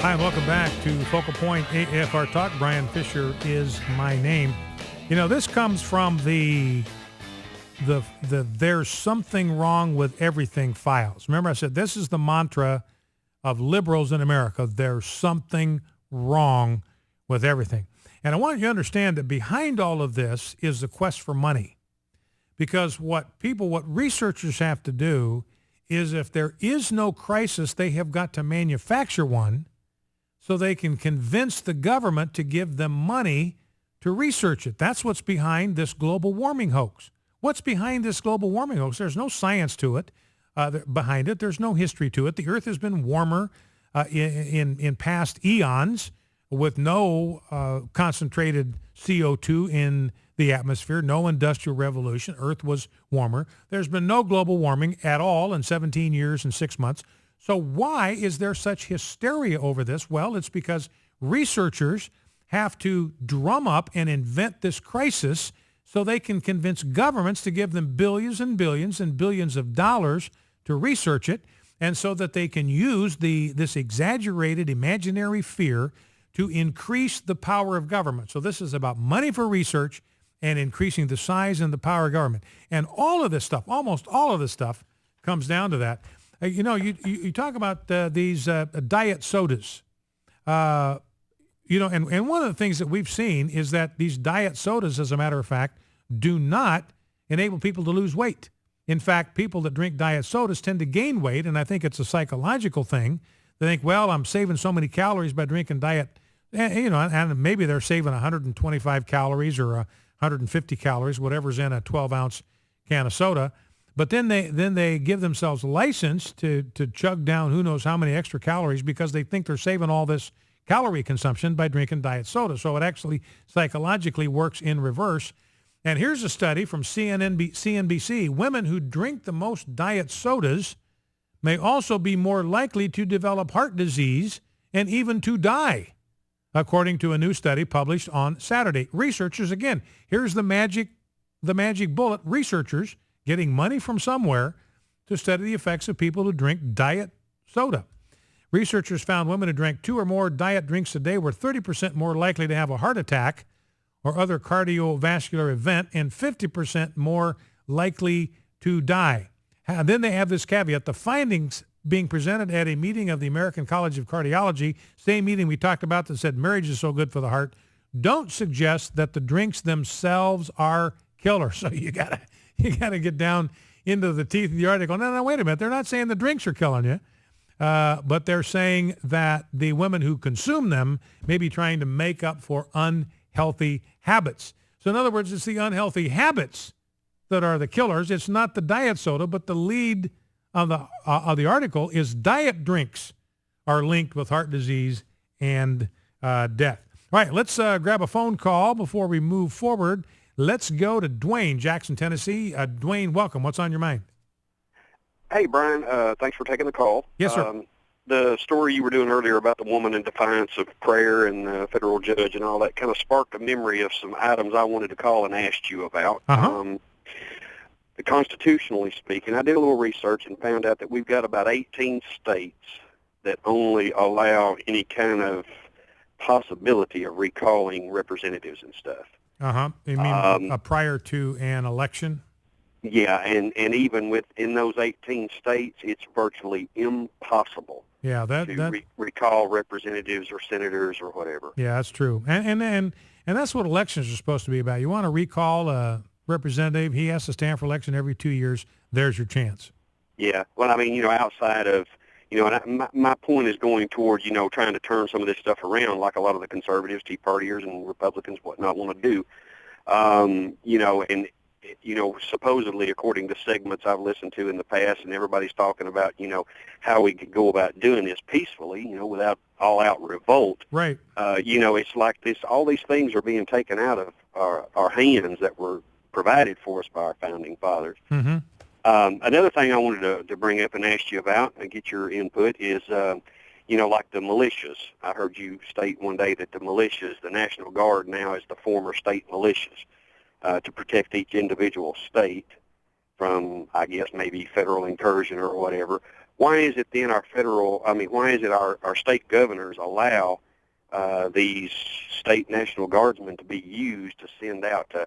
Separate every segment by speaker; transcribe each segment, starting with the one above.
Speaker 1: Hi, and welcome back to Focal Point AFR Talk. Brian Fisher is my name. You know, this comes from the there's something wrong with everything files. Remember I said this is the mantra of liberals in America. There's something wrong with everything. And I want you to understand that behind all of this is the quest for money. Because what researchers have to do is if there is no crisis, they have got to manufacture one so they can convince the government to give them money to research it. That's what's behind this global warming hoax. What's behind this global warming hoax? There's no science to it behind it. There's no history to it. The Earth has been warmer in past eons with no concentrated CO2 in the atmosphere, no industrial revolution. Earth was warmer. There's been no global warming at all in 17 years and 6 months. So why is there such hysteria over this? Well, it's because researchers have to drum up and invent this crisis so they can convince governments to give them billions and billions and billions of dollars to research it, and so that they can use this exaggerated imaginary fear to increase the power of government. So this is about money for research and increasing the size and the power of government. And all of this stuff, almost all of this stuff, comes down to that. You talk about these diet sodas. And one of the things that we've seen is that these diet sodas, as a matter of fact, do not enable people to lose weight. In fact, people that drink diet sodas tend to gain weight, and I think it's a psychological thing. They think, well, I'm saving so many calories by drinking diet, and maybe they're saving 125 calories or 150 calories, whatever's in a 12-ounce can of soda. But then they give themselves a license to chug down who knows how many extra calories because they think they're saving all this calorie consumption by drinking diet soda. So it actually psychologically works in reverse. And here's a study from CNBC. Women who drink the most diet sodas may also be more likely to develop heart disease and even to die, according to a new study published on Saturday. Researchers, again, here's the magic bullet. Researchers getting money from somewhere to study the effects of people who drink diet soda. Researchers found women who drank 2 or more diet drinks a day were 30% more likely to have a heart attack or other cardiovascular event and 50% more likely to die. And then they have this caveat. The findings being presented at a meeting of the American College of Cardiology, same meeting we talked about that said marriage is so good for the heart, don't suggest that the drinks themselves are killers. So you gotta get down into the teeth of the article. No, wait a minute. They're not saying the drinks are killing you. But they're saying that the women who consume them may be trying to make up for unhealthy habits. So in other words, it's the unhealthy habits that are the killers. It's not the diet soda, but the lead of the article is diet drinks are linked with heart disease and death. All right, let's grab a phone call before we move forward. Let's go to Dwayne, Jackson, Tennessee. Dwayne, welcome. What's on your mind?
Speaker 2: Hey, Brian. Thanks for taking the call.
Speaker 1: Yes, sir.
Speaker 2: The story you were doing earlier about the woman in defiance of prayer and the federal judge and all that kind of sparked a memory of some items I wanted to call and ask you about. Constitutionally speaking, I did a little research and found out that we've got about 18 states that only allow any kind of possibility of recalling representatives and stuff.
Speaker 1: You mean prior to an election?
Speaker 2: Yeah, and even within those 18 states, it's virtually impossible to recall representatives or senators or whatever.
Speaker 1: Yeah, that's true. And that's what elections are supposed to be about. You want to recall a representative, he has to stand for election every 2 years. There's your chance.
Speaker 2: Yeah. Well, I mean, outside of, and my point is going toward, trying to turn some of this stuff around like a lot of the conservatives, Tea Partiers, and Republicans, whatnot, want to do. Supposedly, according to segments I've listened to in the past, and everybody's talking about, how we could go about doing this peacefully, without all-out revolt.
Speaker 1: Right.
Speaker 2: It's like all these things are being taken out of our hands that were provided for us by our founding fathers.
Speaker 1: Mm-hmm.
Speaker 2: Another thing I wanted to bring up and ask you about and get your input is, like the militias. I heard you state one day that the militias, the National Guard now is the former state militias to protect each individual state from, I guess, maybe federal incursion or whatever. why is it then why is it our state governors allow these state National Guardsmen to be used to send out to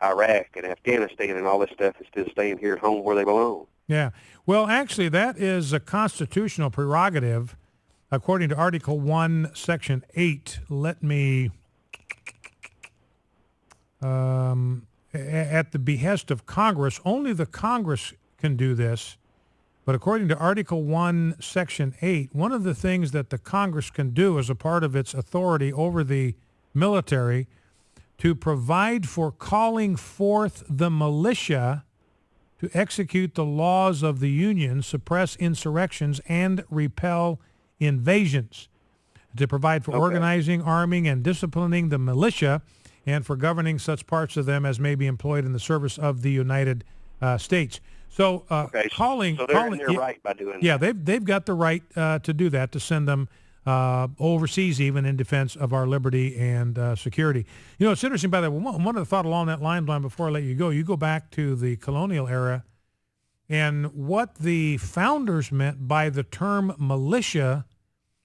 Speaker 2: Iraq and Afghanistan and all this stuff instead of staying here at home where they belong?
Speaker 1: Yeah. Well, actually, that is a constitutional prerogative according to Article 1, Section 8. Let me, at the behest of Congress, only the Congress can do this. But according to Article 1, Section 8, one of the things that the Congress can do as a part of its authority over the military to provide for calling forth the militia to execute the laws of the Union, suppress insurrections, and repel invasions, to provide for organizing, arming, and disciplining the militia, and for governing such parts of them as may be employed in the service of the United States. So calling,
Speaker 2: so they're in their right by doing that.
Speaker 1: Yeah, they've got the right to do that, to send them overseas, even in defense of our liberty and security. You know, it's interesting, by the way, one of the thought along that line, before I let you go back to the colonial era, and what the founders meant by the term militia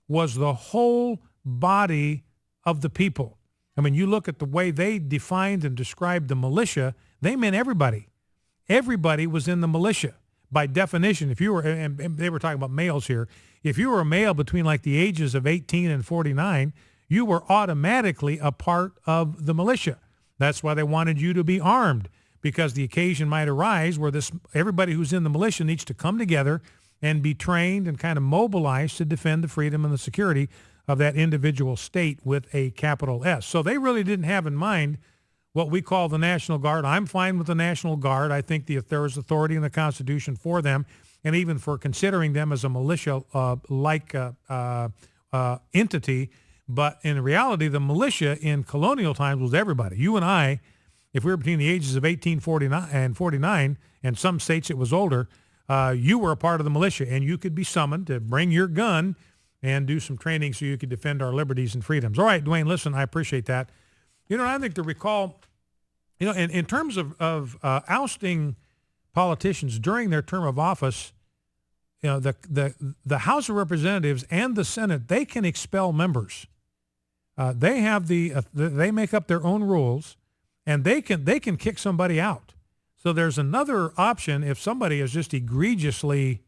Speaker 1: was the whole body of the people. I mean, you look at the way they defined and described the militia, they meant everybody. Everybody was in the militia. By definition, if you were, and they were talking about males here, if you were a male between like the ages of 18 and 49, you were automatically a part of the militia. That's why they wanted you to be armed, because the occasion might arise where everybody who's in the militia needs to come together and be trained and kind of mobilized to defend the freedom and the security of that individual state with a capital S. So they really didn't have in mind what we call the National Guard. I'm fine with the National Guard. I think there is authority in the Constitution for them, and even for considering them as a militia-like entity. But in reality, the militia in colonial times was everybody. You and I, if we were between the ages of 1849 and 49, and some states it was older, you were a part of the militia, and you could be summoned to bring your gun and do some training so you could defend our liberties and freedoms. All right, Dwayne, listen, I appreciate that. You know, I think to recall, you know, in terms of ousting politicians during their term of office, you know, the House of Representatives and the Senate, they can expel members. They have they make up their own rules, and they can kick somebody out. So there's another option if somebody is just egregiously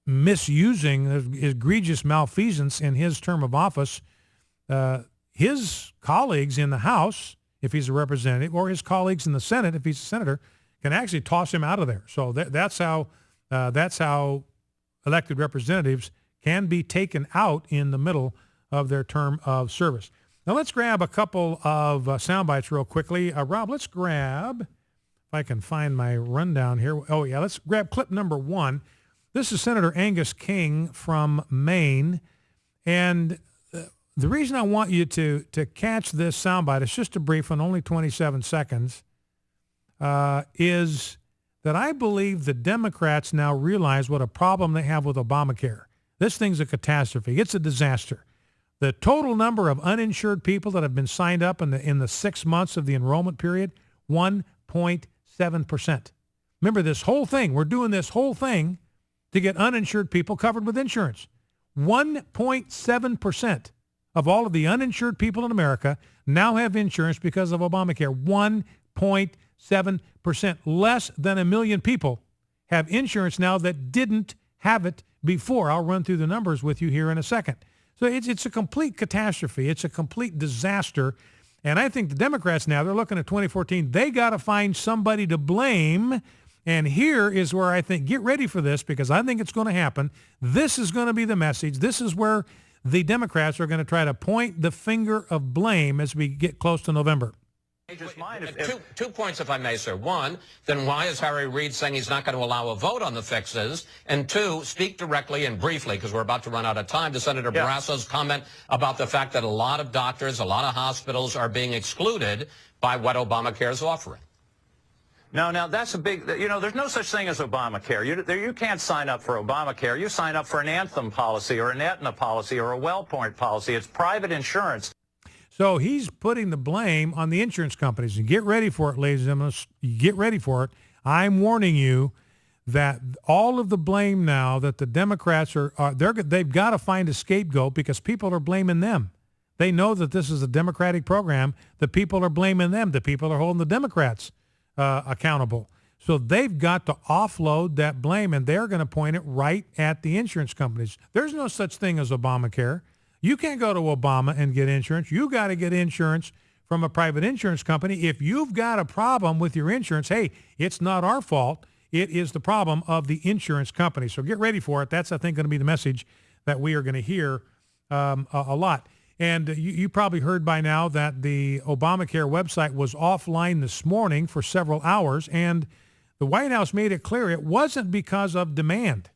Speaker 1: misusing, egregious malfeasance in his term of office. His colleagues in the House, if he's a representative, or his colleagues in the Senate, if he's a senator, can actually toss him out of there. So that's how elected representatives can be taken out in the middle of their term of service. Now let's grab a couple of sound bites real quickly. Rob, let's grab, if I can find my rundown here. Oh yeah, let's grab clip number 1. This is Senator Angus King from Maine, and the reason I want you to catch this soundbite, it's just a brief one, only 27 seconds, is that I believe the Democrats now realize what a problem they have with Obamacare. This thing's a catastrophe. It's a disaster. The total number of uninsured people that have been signed up in the 6 months of the enrollment period, 1.7%. Remember this whole thing, we're doing this whole thing to get uninsured people covered with insurance. 1.7% of all of the uninsured people in America now have insurance because of Obamacare. 1.7%. Less than 1 million people have insurance now that didn't have it before. I'll run through the numbers with you here in a second. So it's a complete catastrophe. It's a complete disaster. And I think the Democrats now, they're looking at 2014. They got to find somebody to blame. And here is where I think, get ready for this, because I think it's going to happen. This is going to be the message. This is where the Democrats are going to try to point the finger of blame as we get close to November.
Speaker 3: Two points, if I may, sir. One, then why is Harry Reid saying he's not going to allow a vote on the fixes? And two, speak directly and briefly, because we're about to run out of time, to Senator Barrasso's comment about the fact that a lot of doctors, a lot of hospitals are being excluded by what Obamacare is offering.
Speaker 4: No, now that's a big, there's no such thing as Obamacare. You can't sign up for Obamacare. You sign up for an Anthem policy or an Aetna policy or a WellPoint policy. It's private insurance.
Speaker 1: So he's putting the blame on the insurance companies. And get ready for it, ladies and gentlemen. Get ready for it. I'm warning you that all of the blame now that the Democrats they've got to find a scapegoat because people are blaming them. They know that this is a Democratic program. The people are blaming them. The people are holding the Democrats accountable. So they've got to offload that blame, and they're going to point it right at the insurance companies. There's no such thing as Obamacare. You can't go to Obama and get insurance. You got to get insurance from a private insurance company. If you've got a problem with your insurance, hey, it's not our fault. It is the problem of the insurance company. So get ready for it. That's, I think, going to be the message that we are going to hear a lot. And you probably heard by now that the Obamacare website was offline this morning for several hours, and the White House made it clear it wasn't because of demand.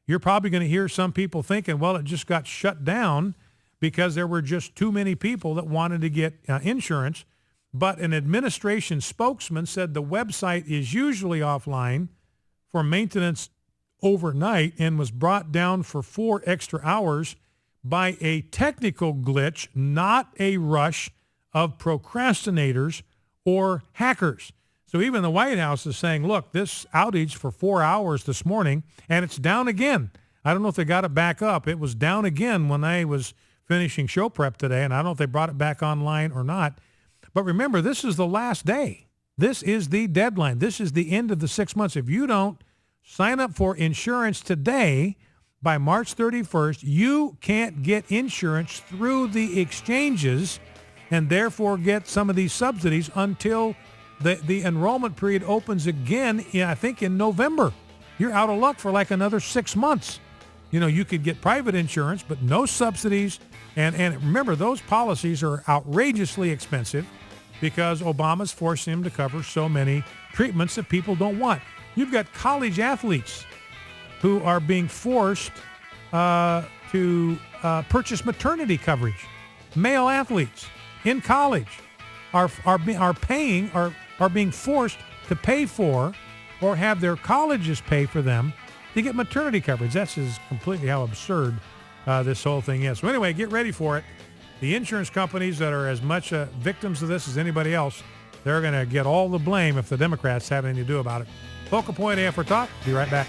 Speaker 1: You're probably going to hear some people thinking, well, it just got shut down because there were just too many people that wanted to get insurance. But an administration spokesman said the website is usually offline for maintenance overnight and was brought down for 4 extra hours by a technical glitch, not a rush of procrastinators or hackers. So even the White House is saying, look, this outage for 4 hours this morning, and it's down again. I don't know if they got it back up. It was down again when I was finishing show prep today, and I don't know if they brought it back online or not. But remember, this is the last day. This is the deadline. This is the end of the 6 months. If you don't sign up for insurance today, by March 31st, you can't get insurance through the exchanges and therefore get some of these subsidies until the enrollment period opens again, I think, in November. You're out of luck for like another 6 months. You know, you could get private insurance, but no subsidies. And remember, those policies are outrageously expensive because Obama's forcing them to cover so many treatments that people don't want. You've got college athletes who are being forced to purchase maternity coverage. Male athletes in college are being forced to pay for or have their colleges pay for them to get maternity coverage. That's just completely how absurd this whole thing is. So anyway, get ready for it. The insurance companies that are as much victims of this as anybody else, they're going to get all the blame if the Democrats have anything to do about it. Focal Point AFR Talk. Be right back.